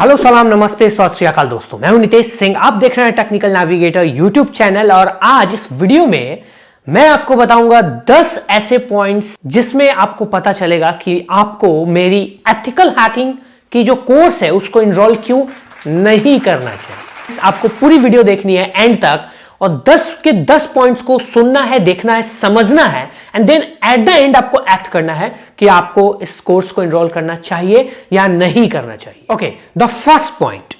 Hello सलाम नमस्ते सत श्री अकाल दोस्तों, मैं हूं नितेश सिंह। आप देख रहे हैं टेक्निकल नेविगेटर यूट्यूब चैनल और आज इस वीडियो में मैं आपको बताऊंगा 10 ऐसे पॉइंट्स जिसमें आपको पता चलेगा कि आपको मेरी एथिकल हैकिंग की जो कोर्स है उसको इनरोल क्यों नहीं करना चाहिए। आपको पूरी वीडियो देखनी है एंड तक और 10 के 10 पॉइंट्स को सुनना है, देखना है, समझना है and then at the end आपको एक्ट करना है कि आपको इस कोर्स को एनरोल करना चाहिए या नहीं करना चाहिए। Okay, the first point,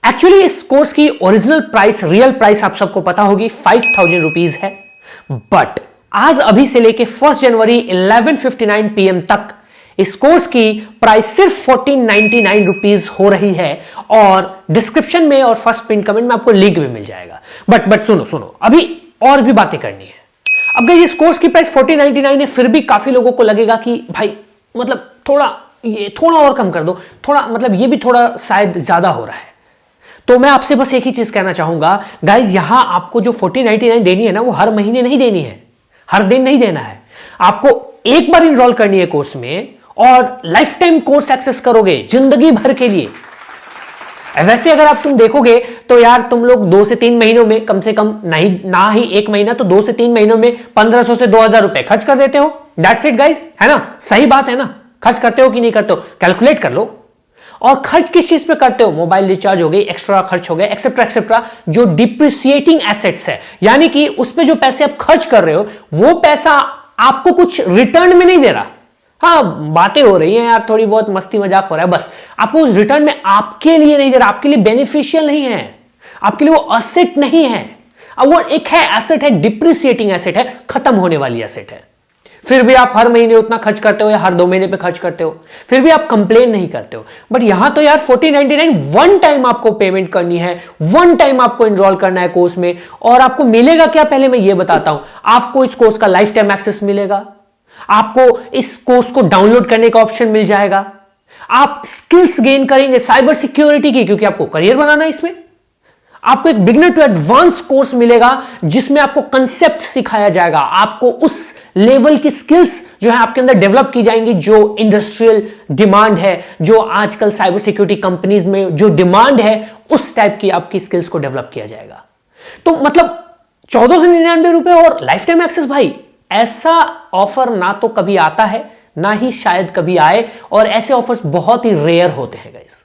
actually इस कोर्स की ओरिजिनल प्राइस, रियल प्राइस आप सबको पता होगी 5,000 रुपीज है, बट आज अभी से लेके 1 जनवरी 11:59 PM तक इस कोर्स की प्राइस सिर्फ 1499 रुपीज हो रही है और डिस्क्रिप्शन में और फर्स्ट पिन कमेंट में आपको लिंक भी मिल जाएगा। बट सुनो अभी और भी बातें करनी है। अब गाइस इस कोर्स की प्राइस 1499 है, फिर भी काफी लोगों को लगेगा कि भाई मतलब थोड़ा और कम कर दो, थोड़ा मतलब ये भी थोड़ा शायद ज्यादा हो रहा है। तो मैं आपसे बस एक ही चीज कहना चाहूंगा गाइस, यहां आपको जो 1499 देनी है ना, वो हर महीने नहीं देनी है, हर दिन नहीं देना है। आपको एक बार इनरोल करनी है कोर्स में और लाइफ टाइम कोर्स एक्सेस करोगे जिंदगी भर के लिए। वैसे अगर तुम देखोगे तो यार तुम लोग 2 से 3 महीनों में कम से कम नहीं ना ही 1 महीना तो 2 से 3 महीनों में 1500 से 2000 रुपए खर्च कर देते हो। दैट्स इट गाइस, है ना? सही बात है ना? खर्च करते हो कि नहीं करते हो, कैलकुलेट कर लो। और खर्च किस चीज पे करते हो? मोबाइल रिचार्ज हो गई, एक्स्ट्रा खर्च हो गए, एक्सेट्रा एक्सेट्रा, जो डिप्रिसिएटिंग एसेट्स है, यानी कि उस पे जो पैसे आप खर्च कर रहे हो वो पैसा आपको कुछ रिटर्न में नहीं दे रहा। हाँ, बातें हो रही हैं यार, थोड़ी बहुत मस्ती मजाक हो रहा है, बस आपको उस रिटर्न में आपके लिए नहीं दे रहा, आपके लिए बेनिफिशियल नहीं है, आपके लिए वो एसेट नहीं है। अब वो एक है एसेट है, डिप्रिसिएटिंग एसेट है, खत्म होने वाली एसेट है। फिर भी आप हर महीने उतना खर्च करते हो या हर 2 महीने पे खर्च करते हो, फिर भी आप कंप्लेन नहीं करते हो। बट यहां तो यार 1499 वन टाइम आपको पेमेंट करनी है, वन टाइम आपको एनरोल करना है कोर्स में। और आपको मिलेगा क्या, पहले मैं ये बताता हूं। आपको इस कोर्स का लाइफ टाइम एक्सेस मिलेगा, आपको इस कोर्स को डाउनलोड करने का ऑप्शन मिल जाएगा, आप स्किल्स गेन करेंगे साइबर सिक्योरिटी की, क्योंकि आपको करियर बनाना है इसमें। आपको एक बिगिनर टू एडवांस कोर्स मिलेगा जिसमें आपको कंसेप्ट सिखाया जाएगा, आपको उस लेवल की स्किल्स जो है आपके अंदर डेवलप की जाएंगी, जो इंडस्ट्रियल डिमांड है, जो आजकल साइबर सिक्योरिटी कंपनीज में जो डिमांड है, उस टाइप की आपकी स्किल्स को डेवलप किया जाएगा। तो मतलब 1499 रुपए और लाइफ टाइम एक्सेस, भाई ऐसा ऑफर ना तो कभी आता है ना ही शायद कभी आए, और ऐसे ऑफर्स बहुत ही रेयर होते हैं गाइस।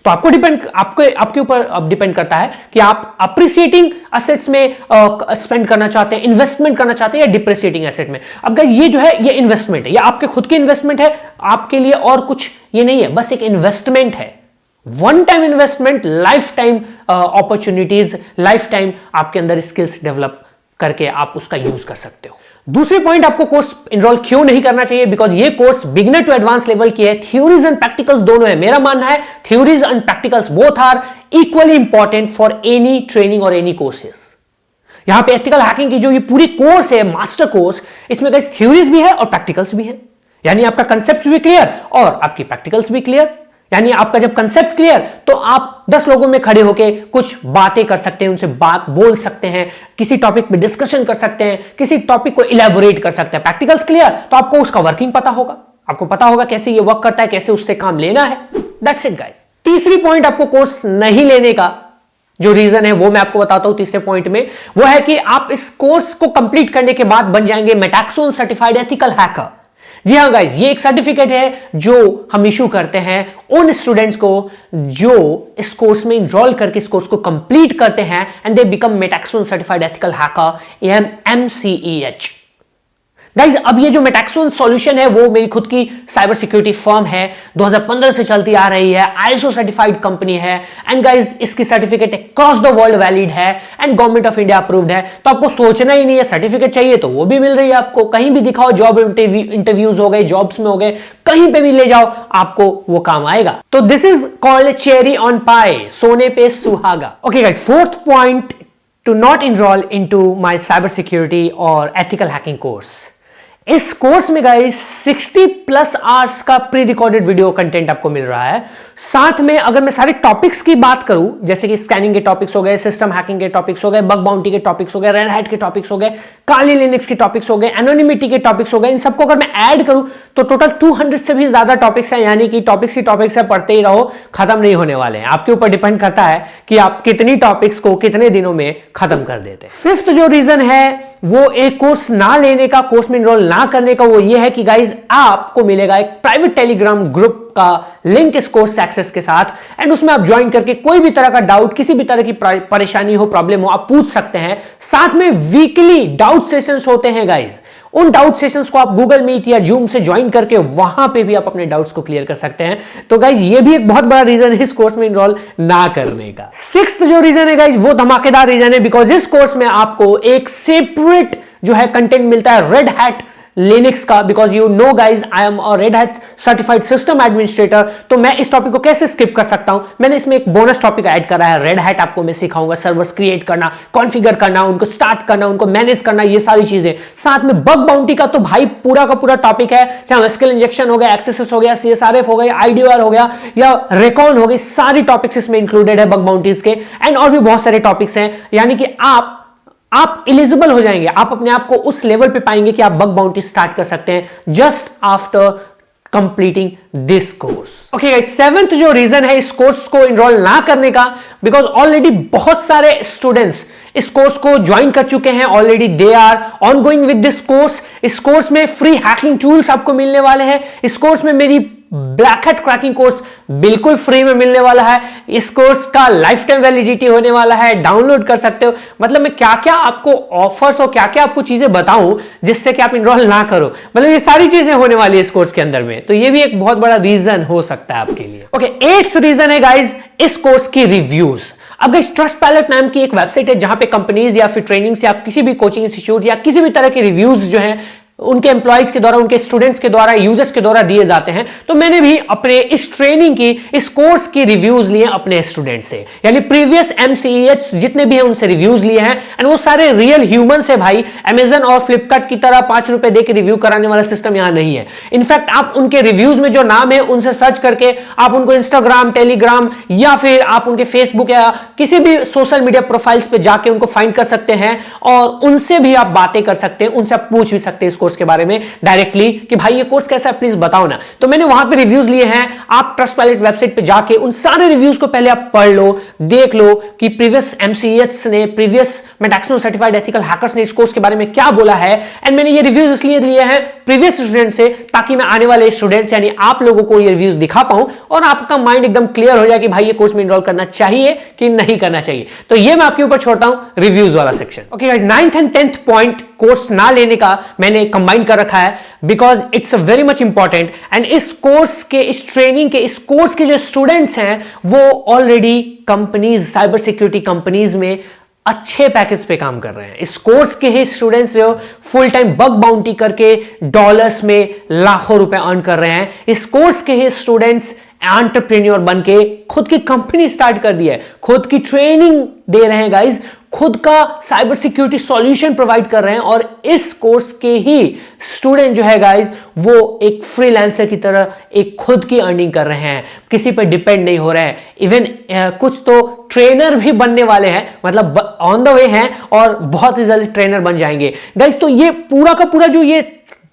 तो आपके ऊपर अब डिपेंड करता है कि आप अप्रिसिएटिंग एसेट्स में स्पेंड करना चाहते हैं, इन्वेस्टमेंट करना चाहते हैं, या डिप्रिसिएटिंग एसेट में। अब गाइस ये जो है ये इन्वेस्टमेंट है, ये आपके खुद के इन्वेस्टमेंट है, आपके लिए और कुछ ये नहीं है, बस एक इन्वेस्टमेंट है, one time investment, life time opportunities, life time आपके अंदर स्किल्स डेवलप करके आप उसका यूज कर सकते हो। दूसरी पॉइंट, आपको कोर्स एनरोल क्यों नहीं करना चाहिए? बिकॉज ये course beginner to advance level की है, थ्योरीज एंड प्रैक्टिकल्स दोनों है। मेरा मानना है theories and practicals both are equally important for any training और एनी कोर्सेस। यहां पे एथिकल हैकिंग की जो ये पूरी कोर्स है, मास्टर कोर्स, इसमें गाइस थ्योरीज भी है और प्रैक्टिकल्स भी है, यानी आपका कंसेप्ट भी क्लियर और आपकी प्रैक्टिकल्स भी क्लियर। यानी आपका जब कंसेप्ट क्लियर तो आप 10 लोगों में खड़े होकर कुछ बातें कर सकते हैं, उनसे बात बोल सकते हैं, किसी टॉपिक पे डिस्कशन कर सकते हैं, किसी टॉपिक को इलैबोरेट कर सकते हैं। प्रैक्टिकल्स क्लियर तो आपको उसका वर्किंग पता होगा, आपको पता होगा कैसे ये वर्क करता है, कैसे उससे काम लेना है। That's it guys. तीसरी पॉइंट आपको कोर्स नहीं लेने का जो रीजन है वो मैं आपको बताता हूं तीसरे पॉइंट में, वो है कि आप इस कोर्स को कंप्लीट करने के बाद बन जाएंगे मेटाक्सोन सर्टिफाइड एथिकल हैकर। जी हाँ गाइज, ये एक सर्टिफिकेट है जो हम इशू करते हैं उन स्टूडेंट्स को जो इस कोर्स में इनरोल करके इस कोर्स को कंप्लीट करते हैं and they become Metaxon certified ethical hacker, MCEH। Guys, अब ये जो मेटाक्सोन सॉल्यूशन है वो मेरी खुद की साइबर सिक्योरिटी फर्म है, 2015 से चलती आ रही है, ISO सर्टिफाइड कंपनी है एंड गाइज इसकी certificate across the world valid है and government of India approved है। तो आपको सोचना ही नहीं है, सर्टिफिकेट चाहिए तो वो भी मिल रही है आपको, कहीं भी दिखाओ, जॉब इंटरव्यूज हो गए, जॉब्स में हो गए, कहीं पे भी ले जाओ, आपको वो काम आएगा। तो this is called cherry on pie, सोने पे सुहागा। Okay guys, fourth point to not enroll into my cyber security और एथिकल हैकिंग कोर्स इस कोर्स में गाइस 60+ आवर्स का प्री रिकॉर्डेड वीडियो कंटेंट आपको मिल रहा है। साथ में अगर मैं सारे टॉपिक्स की बात करूं, जैसे कि स्कैनिंग के टॉपिक्स हो गए, सिस्टम हैकिंग के टॉपिक्स हो गए, बग बाउंटी के टॉपिक्स हो गए, रेड हैट के टॉपिक्स हो गए, काली लिनक्स के टॉपिक्स हो गए, एनोनिमिटी के टॉपिक्स हो गए, इन सबको अगर मैं ऐड करूं तो टोटल 200 से भी ज्यादा टॉपिक्स हैं। यानी कि टॉपिक्स ही टॉपिक्स है, पढ़ते ही रहो, खत्म नहीं होने वाले हैं। आपके ऊपर डिपेंड करता है कि आप कितनी टॉपिक्स को कितने दिनों में खत्म कर देते हैं। फिफ्थ जो रीजन है वो एक कोर्स ना लेने का, कोर्स में इनरोल ना करने का, वो ये है कि गाइज आपको मिलेगा एक प्राइवेट टेलीग्राम ग्रुप का लिंक इस कोर्स एक्सेस के साथ, एंड उसमें आप ज्वाइन करके कोई भी तरह का डाउट, किसी भी तरह की परेशानी हो, प्रॉब्लम हो, आप पूछ सकते हैं। साथ में वीकली डाउट सेशंस होते हैं गाइज। उन डाउट सेशंस को आप गूगल मीट या जूम से ज्वाइन करके वहां पे भी आप अपने डाउट्स को क्लियर कर सकते हैं। तो गाइज ये भी एक बहुत बड़ा रीजन है इस कोर्स में इनरोल ना करने का। सिक्स्थ जो रीजन है गाइज वो धमाकेदार रीजन है, बिकॉज इस कोर्स में आपको एक सेपरेट जो है कंटेंट मिलता है रेड हैट लिनक्स का। Because you know guys I am a red hat certified system administrator, तो मैं इस टॉपिक को कैसे स्किप कर सकता हूं। मैंने इसमें एक बोनस टॉपिक ऐड करा है रेड हैट। आपको मैं सिखाऊंगा सर्वर्स क्रिएट करना, कॉन्फ़िगर करना, उनको स्टार्ट करना, उनको मैनेज करना, ये सारी चीजें। साथ में बग बाउंटी का तो भाई पूरा का पूरा टॉपिक है, चाहे स्किल इंजेक्शन हो गया, एक्सेस हो गया, CSRF हो गया, IDR हो गया या रेकॉन हो गई, सारी टॉपिक्स इसमें इंक्लूडेड है बग बाउंटीज के, एंड और भी बहुत सारे टॉपिक्स हैं। यानी कि आप एलिजिबल हो जाएंगे, आप अपने आप को उस लेवल पे पाएंगे कि आप बग बाउंटी स्टार्ट कर सकते हैं just after completing this course. Okay guys, seventh जो रीजन है इस कोर्स को इनरोल ना करने का, बिकॉज ऑलरेडी बहुत सारे स्टूडेंट्स इस कोर्स को ज्वाइन कर चुके हैं, already they are ongoing with this course. इस कोर्स में फ्री हैकिंग टूल्स आपको मिलने वाले हैं। इस कोर्स में मेरी ब्लैक हैट क्रैकिंग कोर्स बिल्कुल फ्री में मिलने वाला है। इस कोर्स का लाइफ टाइम वैलिडिटी होने वाला है, डाउनलोड कर सकते हो। मतलब मैं क्या क्या आपको ऑफर्स और क्या क्या आपको चीजें बताऊं जिससे कि आप इनरोल ना करो, मतलब ये सारी चीजें होने वाली है इस कोर्स के अंदर में। तो ये भी एक बहुत बड़ा रीजन हो सकता है आपके लिए। ओके, एट्थ रीजन है गाइज इस कोर्स की रिव्यूज। अब गाइस ट्रस्टपैलेट नाम की एक वेबसाइट है जहां पे कंपनीज या फिर ट्रेनिंग से आप किसी भी कोचिंग इंस्टीट्यूट या किसी भी तरह के रिव्यूज जो हैं उनके एम्प्लॉइज के द्वारा, उनके स्टूडेंट्स के द्वारा, यूजर्स के द्वारा दिए जाते हैं। तो मैंने भी अपने इस ट्रेनिंग की, इस कोर्स की रिव्यूज लिए अपने स्टूडेंट से, यानी प्रीवियस MCEH जितने भी हैं उनसे रिव्यूज लिए हैं, एंड वो सारे रियल ह्यूमंस है भाई। अमेजन और फ्लिपकार्ट की तरह 5 रुपए देकर रिव्यू कराने वाला सिस्टम यहां नहीं है। इनफैक्ट आप उनके रिव्यूज में जो नाम है उनसे सर्च करके आप उनको इंस्टाग्राम, टेलीग्राम या फिर आप उनके फेसबुक या किसी भी सोशल मीडिया प्रोफाइल्स पे जाके उनको फाइंड कर सकते हैं और उनसे भी आप बातें कर सकते हैं, उनसे आप पूछ भी सकते हैं कोर्स के बारे में डायरेक्टली कि भाई ये कोर्स कैसा है प्लीज बताओ ना। तो मैंने वहां पे रिव्यूज लिए हैं। आप ट्रस्टपैलेट वेबसाइट पे जाके उन सारे रिव्यूज को पहले आप पढ़ लो, देख लो कि प्रीवियस MCEH ने, प्रीवियस मेटाक्सनो सर्टिफाइड एथिकल हैकर्स ने इस कोर्स के बारे में क्या बोला है। एंड मैंने ये रिव्यूज इसलिए लिए हैं प्रीवियस स्टूडेंट से ताकि मैं आने वाले स्टूडेंट्स यानी आप लोगों को ये रिव्यूज दिखा पाऊं और आपका माइंड एकदम क्लियर हो जाए कि भाई ये कोर्स में इनरोल करना चाहिए कि नहीं करना चाहिए। तो ये मैं आपके ऊपर छोड़ता हूं रिव्यूज वाला section. Okay guys, 9th and 10th point course ना लेने का मैंने कंबाइन कर रखा है because it's very much important. And इस कोर्स के, इस ट्रेनिंग के, इस कोर्स के जो स्टूडेंट्स हैं वो already companies, cyber security companies में अच्छे पैकेज पे काम कर रहे हैं। इस कोर्स के ही स्टूडेंट्स जो फुल टाइम बग बाउंटी करके डॉलर्स में लाखों रुपए अर्न कर रहे हैं। इस कोर्स के ही स्टूडेंट्स एंटरप्रेन्योर बन के खुद की कंपनी स्टार्ट कर दी है, खुद की ट्रेनिंग दे रहे हैं गाइज, खुद का साइबर सिक्योरिटी सॉल्यूशन प्रोवाइड कर रहे हैं। और इस कोर्स के ही स्टूडेंट जो है गाइज वो एक फ्रीलांसर की तरह एक खुद की अर्निंग कर रहे हैं, किसी पर डिपेंड नहीं हो रहे हैं। इवन कुछ तो ट्रेनर भी बनने वाले हैं, मतलब ऑन द वे हैं और बहुत ही जल्दी ट्रेनर बन जाएंगे गाइज। तो ये पूरा का पूरा जो ये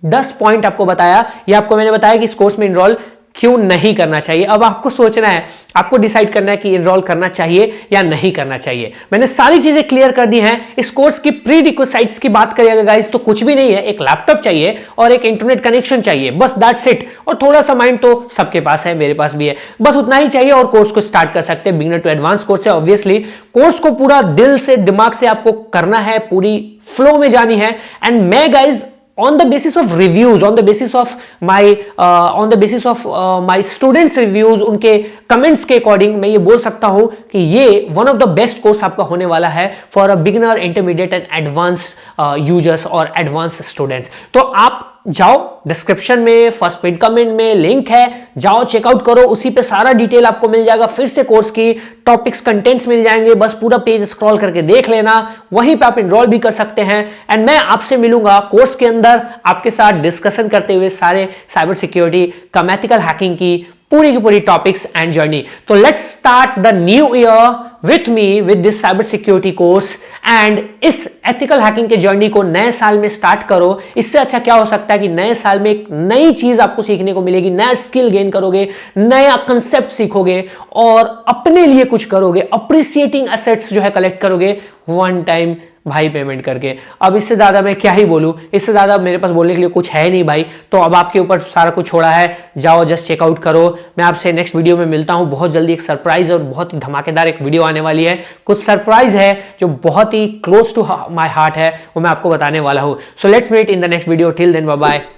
10 पॉइंट आपको बताया, ये आपको मैंने बताया कि इस कोर्स में इनरोल क्यों नहीं करना चाहिए। अब आपको सोचना है, आपको डिसाइड करना है कि इनरोल करना चाहिए या नहीं करना चाहिए। मैंने सारी चीजें क्लियर कर दी हैं। इस कोर्स की प्री रिक्विजिट्स की बात करिएगा गाइस तो कुछ भी नहीं है, एक लैपटॉप चाहिए और एक इंटरनेट कनेक्शन चाहिए, बस दैट्स इट। और थोड़ा सा माइंड तो सबके पास है, मेरे पास भी है, बस उतना ही चाहिए और कोर्स को स्टार्ट कर सकते हैं। बिगिनर टू एडवांस कोर्स है, ऑब्वियसली कोर्स को पूरा दिल से, दिमाग से आपको करना है, पूरी फ्लो में जानी है। एंड मैं guys on the basis of reviews, on the basis of my students reviews, उनके comments के according मैं ये बोल सकता हूँ कि ये one of the best course आपका होने वाला है for a beginner, intermediate and advanced users और advanced students। तो आप जाओ डिस्क्रिप्शन में फर्स्ट पिन कमेंट में लिंक है, जाओ चेकआउट करो, उसी पे सारा डिटेल आपको मिल जाएगा। फिर से कोर्स की टॉपिक्स कंटेंट्स मिल जाएंगे, बस पूरा पेज स्क्रॉल करके देख लेना, वहीं पे आप एनरोल भी कर सकते हैं। एंड मैं आपसे मिलूंगा कोर्स के अंदर, आपके साथ डिस्कशन करते हुए सारे साइबर सिक्योरिटी कम एथिकल हैकिंग की पूरी टॉपिक्स एंड जर्नी। तो let's start the new year with me with this cyber security course and इस एथिकल हैकिंग के जर्नी को नए साल में स्टार्ट करो। इससे अच्छा क्या हो सकता है कि नए साल में एक नई चीज आपको सीखने को मिलेगी, नया स्किल गेन करोगे, नया कंसेप्ट सीखोगे और अपने लिए कुछ करोगे, अप्रिसिएटिंग एसेट्स जो है कलेक्ट करोगे वन टाइम भाई पेमेंट करके। अब इससे ज्यादा मैं क्या ही बोलूं, इससे ज्यादा मेरे पास बोलने के लिए कुछ है नहीं भाई। तो अब आपके ऊपर सारा कुछ छोड़ा है, जाओ जस्ट चेकआउट करो। मैं आपसे नेक्स्ट वीडियो में मिलता हूं। बहुत जल्दी एक सरप्राइज और बहुत ही धमाकेदार एक वीडियो आने वाली है। कुछ सरप्राइज है जो बहुत ही क्लोज टू माई हार्ट है, वो मैं आपको बताने वाला हूं। So let's meet in the next video. Till then bye bye.